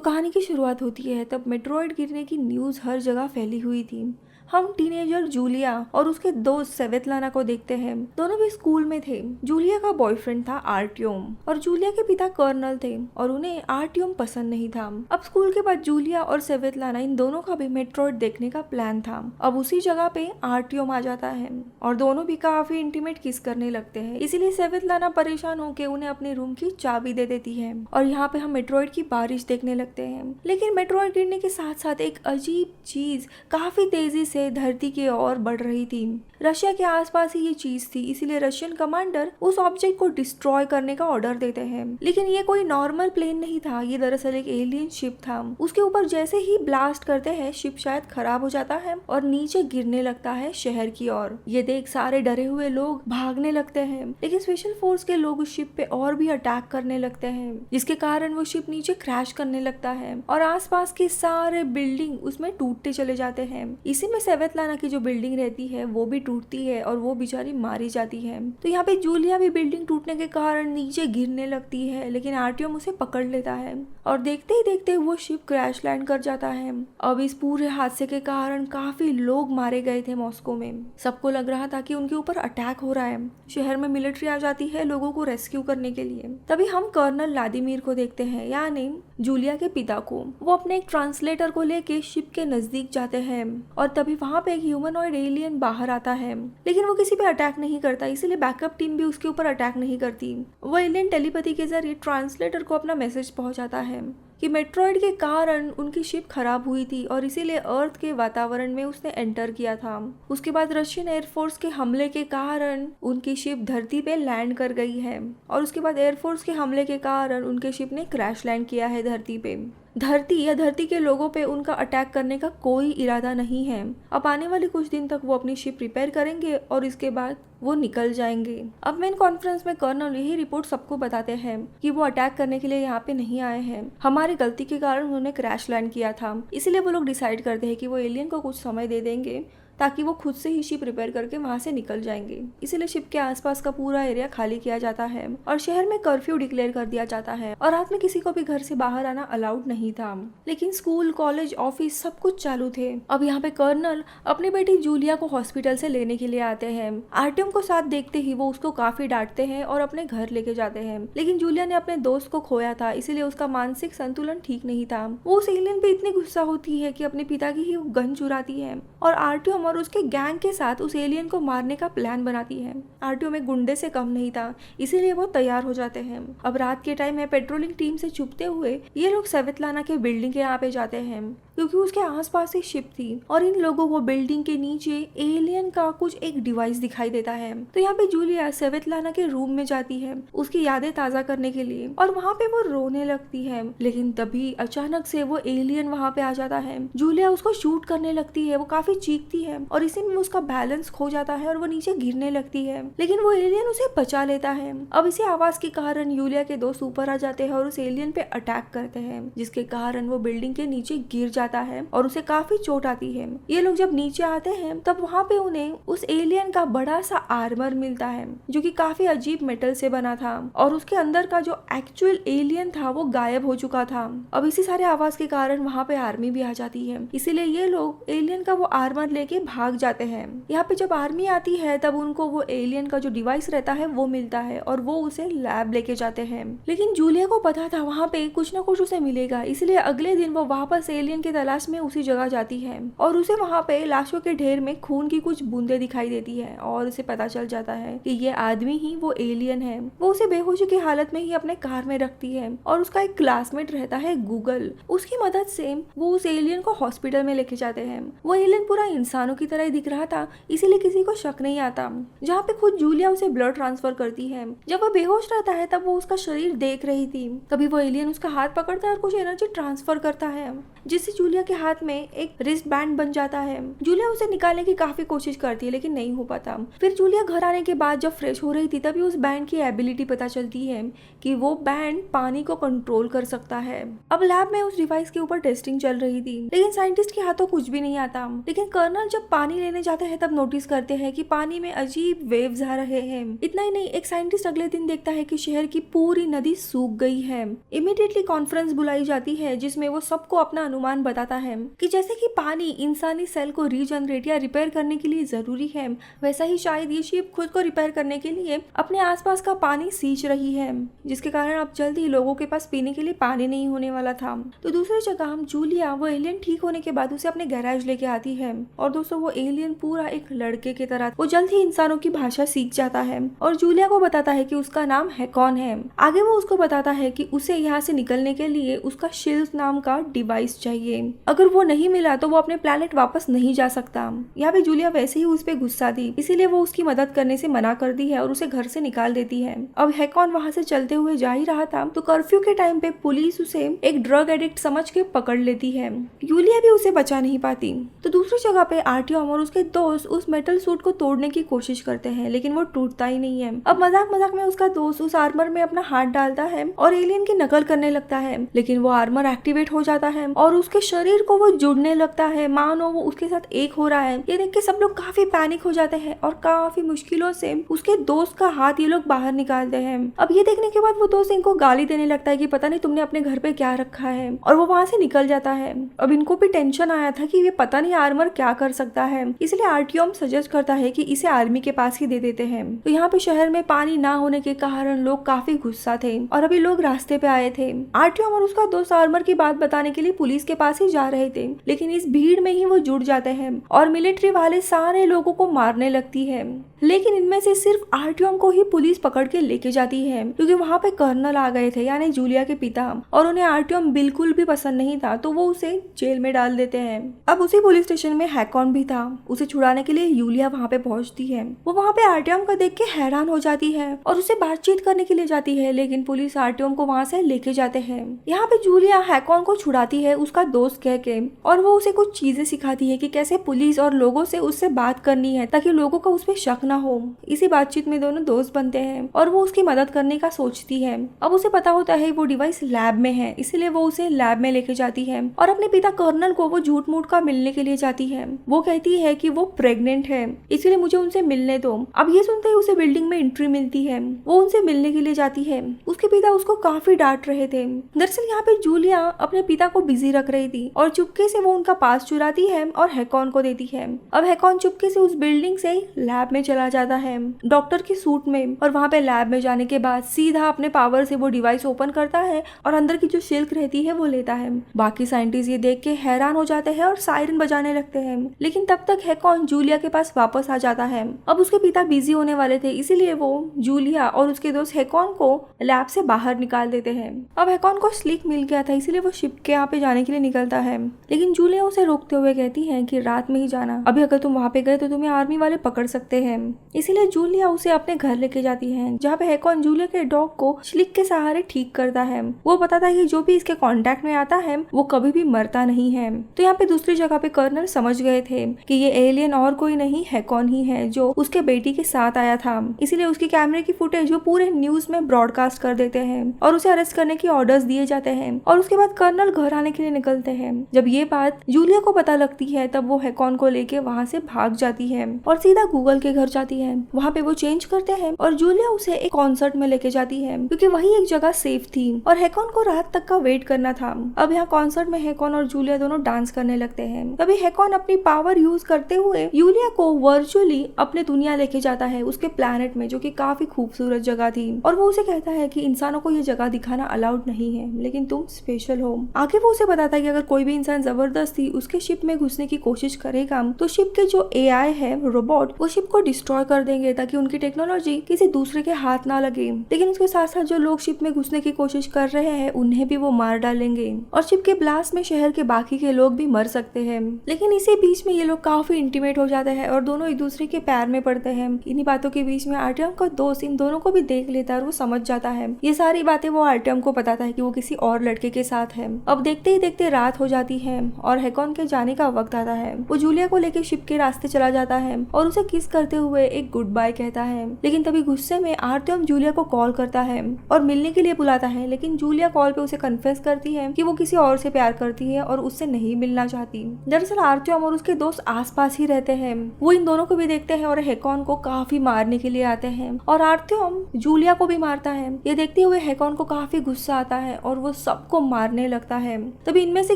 तो कहानी की शुरुआत होती है तब मेट्रॉइड गिरने की न्यूज़ हर जगह फैली हुई थी। हम टीनेजर जूलिया और उसके दोस्त सेवेतलाना को देखते हैं। दोनों भी स्कूल में थे। जूलिया का बॉयफ्रेंड था आर्टियोम और जूलिया के पिता कर्नल थे और उन्हें आर्टियोम पसंद नहीं था। अब स्कूल के बाद जूलिया और सेवेतलाना इन दोनों का भी मेट्रॉइड देखने का प्लान था। अब उसी जगह पे आर्टियोम आ जाता है और दोनों भी काफी इंटीमेट किस करने लगते हैं। इसीलिए सेवेतलाना परेशान होकर उन्हें अपने रूम की चाबी दे देती है और यहाँ पे हम मेट्रॉइड की बारिश देखने लगते हैं। लेकिन मेट्रॉइड गिरने के साथ साथ एक अजीब चीज काफी तेजी से धरती की ओर बढ़ रही थी। रशिया के आसपास ही ये चीज थी, इसीलिए रशियन कमांडर उस ऑब्जेक्ट को डिस्ट्रॉय करने का ऑर्डर देते हैं। लेकिन ये कोई नॉर्मल प्लेन नहीं था, ये दरअसल एक एलियन शिप था। उसके ऊपर जैसे ही ब्लास्ट करते हैं शिप शायद खराब हो जाता है और नीचे गिरने लगता है शहर की ओर। ये देख सारे डरे हुए लोग भागने लगते हैं, लेकिन स्पेशल फोर्स के लोग उस शिप पे और भी अटैक करने लगते हैं, जिसके कारण वो शिप नीचे क्रैश करने लगता है और आसपास के सारे बिल्डिंग उसमें टूटते चले जाते हैं। इसी में सेवेतलाना की जो बिल्डिंग रहती है वो भी टूटती है और वो बेचारी मारी जाती है। तो यहाँ पे जूलिया भी बिल्डिंग टूटने के कारण नीचे गिरने लगती है, लेकिन आर्टियोम उसे पकड़ लेता है और देखते ही देखते वो शिप क्रैश लैंड कर जाता है। अब इस पूरे हादसे के कारण काफी लोग मारे गए थे मॉस्को में। सबको लग रहा था कि उनके ऊपर अटैक हो रहा है। शहर में मिलिट्री आ जाती है लोगों को रेस्क्यू करने के लिए। तभी हम कर्नल व्लादिमीर को देखते हैं, यानी जूलिया के पिता को। वो अपने एक ट्रांसलेटर को लेके शिप के नजदीक जाते हैं और तभी वहां पे एक ह्यूमनॉइड एलियन बाहर आता है, लेकिन वो किसी पे अटैक नहीं करता, इसीलिए बैकअप टीम भी उसके ऊपर अटैक नहीं करती। वो एलियन टेलीपैथी के जरिए ट्रांसलेटर को अपना मैसेज पहुंचाता है कि मेट्रॉइड के कारण उनकी शिप खराब हुई थी और इसीलिए अर्थ के वातावरण में उसने एंटर किया था। उसके बाद रशियन एयरफोर्स के हमले के कारण उनकी शिप धरती पे लैंड कर गई है और उसके बाद एयरफोर्स के हमले के कारण उनके शिप ने क्रैश लैंड किया है धरती पे। धरती या धरती के लोगों पे उनका अटैक करने का कोई इरादा नहीं है। अब आने वाले कुछ दिन तक वो अपनी शिप रिपेयर करेंगे और इसके बाद वो निकल जाएंगे। अब मेन कॉन्फ्रेंस में कर्नल यही रिपोर्ट सबको बताते हैं कि वो अटैक करने के लिए यहाँ पे नहीं आए हैं, हमारी गलती के कारण उन्होंने क्रैश लैंड किया था। इसीलिए वो लोग डिसाइड करते हैं कि वो एलियन को कुछ समय दे देंगे ताकि वो खुद से ही शिप रिपेयर करके वहां से निकल जाएंगे। इसीलिए शिप के आसपास का पूरा एरिया खाली किया जाता है और शहर में कर्फ्यू डिक्लेयर कर दिया जाता है और रात में किसी को भी घर से बाहर आना अलाउड नहीं था। लेकिन स्कूल, कॉलेज, ऑफिस सब कुछ चालू थे। अब यहाँ पे कर्नल अपनी बेटी जूलिया को हॉस्पिटल से लेने के लिए आते हैं। आर्टियम को साथ देखते ही वो उसको काफी डांटते हैं और अपने घर लेके जाते हैं। लेकिन जूलिया ने अपने दोस्त को खोया था, इसीलिए उसका मानसिक संतुलन ठीक नहीं था। वो उस एलियन पे इतनी गुस्सा होती है कि अपने पिता की ही गन चुराती है और आर्टियम और उसके गैंग के साथ उस एलियन को मारने का प्लान बनाती है। आर्टियम एक गुंडे से कम नहीं था, इसीलिए वो तैयार हो जाते हैं। अब रात के टाइम में पेट्रोलिंग टीम से छुपते हुए ये लोग सेवेतलाना के बिल्डिंग के यहाँ पे जाते हैं क्योंकि उसके आसपास ही शिप थी और इन लोगों को बिल्डिंग के नीचे एलियन का कुछ एक डिवाइस दिखाई देता है। तो यहाँ पे जूलिया सेवेतलाना के रूम में जाती है उसकी यादें ताजा करने के लिए और वहाँ पे वो रोने लगती है। लेकिन तभी अचानक से वो एलियन वहाँ पे आ जाता है। जूलिया उसको शूट करने लगती है, वो काफी चीखती है और इसी में उसका बैलेंस खो जाता है और वो नीचे गिरने लगती है, लेकिन वो एलियन उसे बचा लेता है। अब इसी आवाज के कारण जूलिया के दोस्त ऊपर आ जाते हैं और उस एलियन पे अटैक करते हैं, जिसके कारण वो बिल्डिंग के नीचे गिर जाता है और उसे काफी चोट आती है। ये लोग जब नीचे आते हैं तब वहाँ पे उन्हें उस एलियन का बड़ा सा आर्मर मिलता है जो कि काफी अजीब मेटल से बना था और उसके अंदर का जो एक्चुअल एलियन था वो गायब हो चुका था। अब इसी सारे आवाज के कारण वहाँ पे आर्मी भी आ जाती है, इसीलिए ये लोग एलियन का वो आर्मर लेके भाग जाते हैं। यहाँ पे जब आर्मी आती है तब उनको वो एलियन का जो डिवाइस रहता है वो मिलता है और वो उसे लैब लेके जाते हैं। लेकिन जूलिया को पता था वहाँ पे कुछ ना कुछ उसे मिलेगा, इसलिए अगले दिन वो वापस एलियन की तलाश में उसी जगह जाती है और उसे वहाँ पे लाशों के ढेर में खून की कुछ बूंदे दिखाई देती है और उसे पता चल जाता है कि ये आदमी ही वो एलियन है। वो उसे बेहोशी की हालत में ही अपने कार में रखती है और उसका एक क्लासमेट रहता है गूगल, उसकी मदद से वो उस एलियन को हॉस्पिटल में लेके जाते हैं। वो एलियन पूरा इंसानों की तरह ही दिख रहा था, इसीलिए किसी को शक नहीं आता। जहाँ पे खुद जूलिया उसे ब्लड ट्रांसफर करती है। जब वो बेहोश रहता है तब वो उसका शरीर देख रही थी, तभी वो एलियन उसका हाथ पकड़ता है और कुछ एनर्जी ट्रांसफर करता है। जिससे जूलिया के हाथ में एक रिस्ट बैंड बन जाता है। जूलिया उसे निकालने की काफी कोशिश करती है लेकिन नहीं हो पाता। फिर जूलिया घर आने के बाद जब फ्रेश हो रही थी तभी उस बैंड की एबिलिटी पता चलती है कि वो बैंड पानी को कंट्रोल कर सकता है। अब लैब में उस डिवाइस के ऊपर टेस्टिंग चल रही थी लेकिन साइंटिस्ट के हाथों कुछ भी नहीं आता। लेकिन कर्नल जब पानी लेने जाते हैं तब नोटिस करते हैं कि पानी में अजीब वेव्स आ रहे हैं। इतना ही नहीं, एक साइंटिस्ट अगले दिन देखता है कि शहर की पूरी नदी सूख गई है। इमीडिएटली कॉन्फ्रेंस बुलाई जाती है जिसमें वो सबको अपना अनुमान बताता है कि जैसे कि पानी इंसानी सेल को रीजनरेट या रिपेयर करने के लिए जरूरी है, वैसा ही शायद ये शिप खुद को रिपेयर करने के लिए अपने आसपास का पानी सींच रही है, जिसके कारण अब जल्द ही लोगों के पास पीने के लिए पानी नहीं होने वाला था। तो दूसरी जगह हम जूलिया वो एलियन ठीक होने के बाद उसे अपने गैराज लेके आती है और दोस्तों वो एलियन पूरा एक लड़के की तरह वो जल्द ही इंसानों की भाषा सीख जाता है और जूलिया को बताता है कि उसका नाम हैकॉन है। आगे वो उसको बताता है कि उसे यहाँ से निकलने के लिए उसका शील्ड नाम का डिवाइस चाहिए। अगर वो नहीं मिला तो वो अपने प्लेनेट वापस नहीं जा सकता। यहाँ पे जूलिया वैसे ही उस पे गुस्सा थी, इसीलिए वो उसकी मदद करने से मना कर दी है और उसे घर से निकाल देती है। अब हैकॉन वहाँ से चलते हुए जा ही रहा था तो कर्फ्यू के टाइम पे पुलिस उसे एक ड्रग एडिक्ट समझ के पकड़ लेती है। जूलिया भी उसे बचा नहीं पाती। तो दूसरी जगह पे आर्टियम और उसके दोस्त उस मेटल सूट को तोड़ने की कोशिश करते हैं लेकिन वो टूटता ही नहीं है। अब मजाक मजाक में उसका दोस्त उस आर्मर में अपना हाथ डालता है और एलियन की नकल करने लगता है, लेकिन वो आर्मर एक्टिवेट हो जाता है और उसके शरीर को वो जुड़ने लगता है, मानो वो उसके साथ एक हो रहा है। ये देख के सब लोग काफी पैनिक हो जाते हैं और काफी मुश्किलों से उसके दोस्त का हाथ ये लोग बाहर निकालते हैं। अब ये देखने के बाद वो दोस्त इनको गाली देने लगता है कि पता नहीं तुमने अपने घर पे क्या रखा है, और वो वहाँ से निकल जाता है। अब इनको भी टेंशन आया था कि ये पता नहीं आर्मर क्या कर सकता है, इसलिए आर्टियम सजेस्ट करता है कि इसे आर्मी के पास ही दे देते हैं। तो यहाँ पे शहर में पानी ना होने के कारण लोग काफी गुस्सा थे और अभी लोग रास्ते पे आए थे। आर्टियम और उसका दोस्त आर्मर की बात बताने के लिए पुलिस के पास ही जा रहे थे, लेकिन इस भीड़ में ही वो जुड़ जाते हैं और मिलिट्री वाले सारे लोगों को मारने लगती है। लेकिन इनमें से सिर्फ आर्टियम को ही पुलिस पकड़ के लेके जाती है क्योंकि वहाँ पे कर्नल आ गए थे, यानी जूलिया के पिता, और उन्हें आर्टियम बिल्कुल भी पसंद नहीं था, तो वो उसे जेल में डाल देते हैं। अब उसी पुलिस स्टेशन में हैकॉन भी था। उसे छुड़ाने के लिए यूलिया वहाँ पे पहुँचती है। वो वहाँ पे आर्टियम को देख के हैरान हो जाती है और उससे बातचीत करने के लिए जाती है, लेकिन पुलिस आर्टियम को वहाँ से लेके जाते हैं। यहाँ पे जूलिया हैकॉन को छुड़ाती है उसका दोस्त कह के, और वो उसे कुछ चीजें सिखाती है कि कैसे पुलिस और लोगों से उससे बात करनी है ताकि लोगों का उस पर शक ना हो। इसी बातचीत में दोनों दोस्त बनते हैं और वो उसकी मदद करने का सोचती है। अब उसे पता होता है वो डिवाइस लैब में है, इसलिए वो उसे लैब में लेके जाती है और अपने पिता कर्नल को वो झूठ मूठ का मिलने के लिए जाती है। वो कहती है कि वो प्रेग्नेंट है, इसलिए मुझे उनसे मिलने दो। अब ये सुनते ही उसे बिल्डिंग में एंट्री मिलती है। वो उनसे मिलने के लिए जाती है। उसके पिता उसको काफी डांट रहे थे। दरअसल यहाँ पे जूलिया अपने पिता को बिजी रख रही थी और चुपके से वो उनका पास चुराती है और हैकॉन को देती है। अब हैकॉन चुपके से उस बिल्डिंग से लैब में चला जाता है डॉक्टर के सूट में, और वहाँ पे लैब में जाने के बाद सीधा अपने पावर से वो डिवाइस ओपन करता है और अंदर की जो सिल्क रहती है वो लेता है। बाकी साइंटिस्ट ये देख के हैरान हो जाते हैं और सायरन बजाने लगते हैं, लेकिन तब तक हैकॉन जूलिया के पास वापस आ जाता है। अब उसके पिता बिजी होने वाले थे, इसीलिए वो जूलिया और उसके दोस्त हैकॉन को लैब से बाहर निकाल देते हैं। अब हैकॉन को स्लिक मिल गया था, इसीलिए वो शिप के यहाँ पे जाने के लिए निकलता है, लेकिन जूलिया उसे रोकते हुए कहती है कि रात में ही जाना, अभी अगर तुम वहाँ पे गए तो तुम्हें आर्मी वाले पकड़ सकते हैं। इसीलिए जूलिया उसे अपने घर लेके जाती है, जहाँ पे हैकॉन जूलिया के डॉग को स्लिक के सहारे ठीक करता है। वो बताता है कि जो भी इसके कांटेक्ट में आता है वो कभी भी मरता नहीं है। तो यहाँ पे दूसरी जगह पे कर्नल समझ गए थे कि ये एलियन और कोई नहीं हैकॉन ही है जो उसके बेटी के साथ आया था, इसीलिए उसकी कैमरे की फुटेज वो पूरे न्यूज में ब्रॉडकास्ट कर देते हैं और उसे अरेस्ट करने की ऑर्डर्स दिए जाते हैं। और उसके बाद कर्नल घर आने के लिए निकलते हैं। जब ये बात जूलिया को पता लगती है तब वो हैकॉन को लेके वहाँ से भाग जाती है और सीधा गूगल के घर जाती है। वहाँ पे वो चेंज करते हैं और जूलिया उसे एक कॉन्सर्ट में लेके जाती है क्योंकि वही एक जगह सेफ थी और हैकॉन को रात तक का वेट करना था। अब यहाँ कॉन्सर्ट में हैकॉन और जूलिया दोनों डांस करने लगते हैं। तभी हैकॉन अपनी पावर यूज करते हुए यूलिया को वर्चुअली अपने दुनिया लेके जाता है, उसके प्लैनेट में, जो कि काफी खूबसूरत जगह थी, और वो उसे कहता है कि इंसानों को ये जगह दिखाना अलाउड नहीं है, लेकिन तुम स्पेशल हो। आगे वो उसे बताता है कि अगर कोई भी इंसान जबरदस्ती उसके शिप में घुसने की कोशिश करेगा तो शिप के जो एआई है, रोबोट, वो शिप को डिस्ट्रॉय कर देंगे ताकि उनकी टेक्नोलॉजी किसी दूसरे के हाथ ना लगे। लेकिन उसके साथ साथ जो लोग शिप में घुसने की कोशिश कर रहे हैं उन्हें भी वो मार डालेंगे और शिप के ब्लास्ट में शहर के बाकी के लोग भी मर सकते हैं। लेकिन इसी बीच में ये लोग काफी इंटीमेट हो जाते हैं और दोनों एक दूसरे के पैर में पड़ते हैं। इन्हीं बातों के बीच में आर्टियम का दोस्त इन दोनों को भी देख लेता है और वो समझ जाता है। ये सारी बातें वो आर्टियम को बताता है कि वो किसी और लड़के के साथ है। अब देखते ही देखते रात हो जाती है और हैकॉन के जाने का वक्त आता है। वो जूलिया को लेकर शिप के रास्ते चला जाता है और उसे किस करते हुए एक गुड बाय कहता है। लेकिन तभी गुस्से में आर्त्यम जूलिया को कॉल करता है और मिलने के लिए बुलाता है, लेकिन जूलिया कॉल पे उसे कन्फेस करती है कि वो किसी और से प्यार करती है और उससे नहीं मिलना चाहती। दरअसल आर्त्यम और उसके दोस्त आसपास ही रहते हैं। वो इन दोनों को भी देखते हैं और हैकॉन को काफी मारने के लिए आते हैं और आर्त्यम जूलिया को भी मारता है। ये देखते हुए हैकॉन को काफी गुस्सा आता है और वो सबको मारने लगता है। तभी इनमें से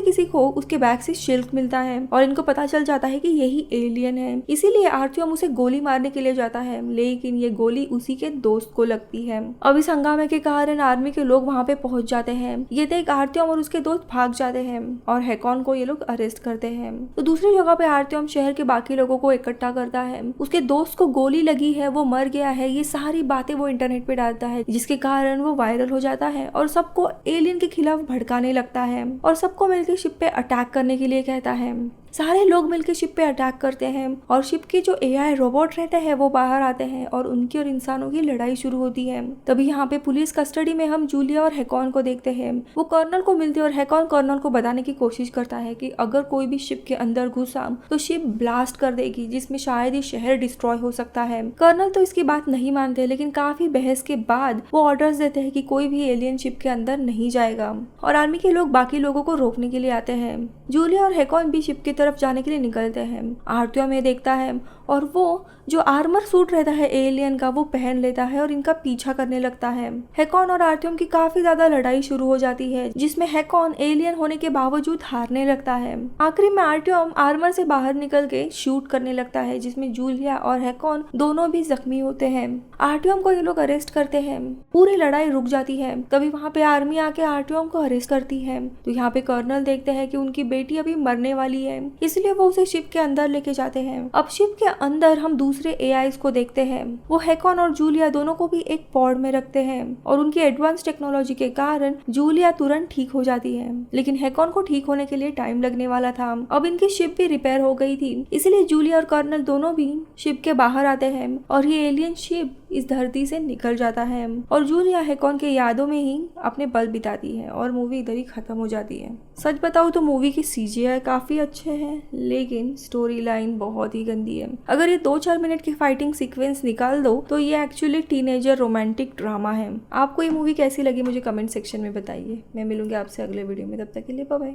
किसी को उसके बैग से शिल्क मिलता है और इनको पता चल जाता है कि यही एलियन है। इसीलिए आर्त्यम उसे गोली मारने के लिए जाता है, लेकिन ये गोली उसी के दोस्त को लगती है। अब इस हंगामे के कारण आर्मी के लोग वहाँ पे पहुंच जाते हैं। ये देख आर्त्यम और उसके दोस्त भाग जाते हैं और हैकॉन को ये लोग अरेस्ट करते हैं। तो दूसरी जगह पे आर्त्यम शहर के बाकी लोगों को इकट्ठा करता है। उसके दोस्त को गोली लगी है, वो मर गया है, ये सारी बातें वो इंटरनेट पे डालता है, जिसके कारण वो वायरल हो जाता है और सबको एलियन के खिलाफ भड़काने लगता है और सबको मिलकर शिप पे अटैक करने के लिए कहता है। सारे लोग मिलकर शिप पे अटैक करते हैं और शिप के जो एआई रोबोट रहते हैं वो बाहर आते हैं और उनकी और इंसानों की लड़ाई शुरू होती है। तभी यहाँ पे पुलिस कस्टडी में हम जूलिया और हैकॉन को देखते हैं। वो कर्नल को मिलते हैं और हैकॉन कर्नल को बताने की कोशिश करता है कि अगर कोई भी शिप के अंदर घुसा तो शिप ब्लास्ट कर देगी, जिसमें शायद ये शहर डिस्ट्रॉय हो सकता है। कर्नल तो इसकी बात नहीं मानते, लेकिन काफी बहस के बाद वो ऑर्डर्स देते हैं कि कोई भी एलियन शिप के अंदर नहीं जाएगा और आर्मी के लोग बाकी लोगों को रोकने के लिए आते हैं। जूलिया और हैकॉन भी शिप की तरफ जाने के लिए निकलते हैं। आर्त्यम ये देखता है और वो जो आर्मर सूट रहता है एलियन का वो पहन लेता है और इनका पीछा करने लगता है। हैकॉन और आर्त्यम की काफी ज्यादा लड़ाई शुरू हो जाती है, जिसमें हैकॉन एलियन होने के बावजूद हारने लगता है। आखिरी में आर्त्यम आर्मर से बाहर निकल के शूट करने लगता है, जिसमें जूलिया और हैकॉन दोनों भी जख्मी होते हैं। आर्त्यम को ये लोग अरेस्ट करते हैं। पूरी लड़ाई रुक जाती है। तभी वहाँ पे आर्मी आके आर्त्यम को अरेस्ट करती है। तो यहाँ पे कर्नल देखते हैं कि उनकी बेटी अभी मरने वाली है, इसलिए वो उसे शिप के अंदर लेके जाते हैं। अब शिप के अंदर हम दूसरे एआईज को देखते हैं। वो हैकॉन और जूलिया दोनों को भी एक पॉड में रखते हैं और उनकी एडवांस टेक्नोलॉजी के कारण जूलिया तुरंत ठीक हो जाती है, लेकिन हैकॉन को ठीक होने के लिए टाइम लगने वाला था। अब इनकी शिप भी रिपेयर हो गई थी, इसलिए जूलिया और कर्नल दोनों भी शिप के बाहर आते हैं और ये एलियन शिप इस धरती से निकल जाता है और जूलिया हैकॉन के यादों में ही अपने पल बिताती है और मूवी इधर ही खत्म हो जाती है। सच बताऊं तो मूवी के सीजीआई काफी अच्छे हैं, लेकिन स्टोरी लाइन बहुत ही गंदी है। अगर ये 2-4 मिनट की फाइटिंग सीक्वेंस निकाल दो तो ये एक्चुअली टीनेजर रोमांटिक ड्रामा है। आपको ये मूवी कैसी लगी मुझे कमेंट सेक्शन में बताइए। मैं मिलूंगी आपसे अगले वीडियो में, तब तक के लिए बाय बाय।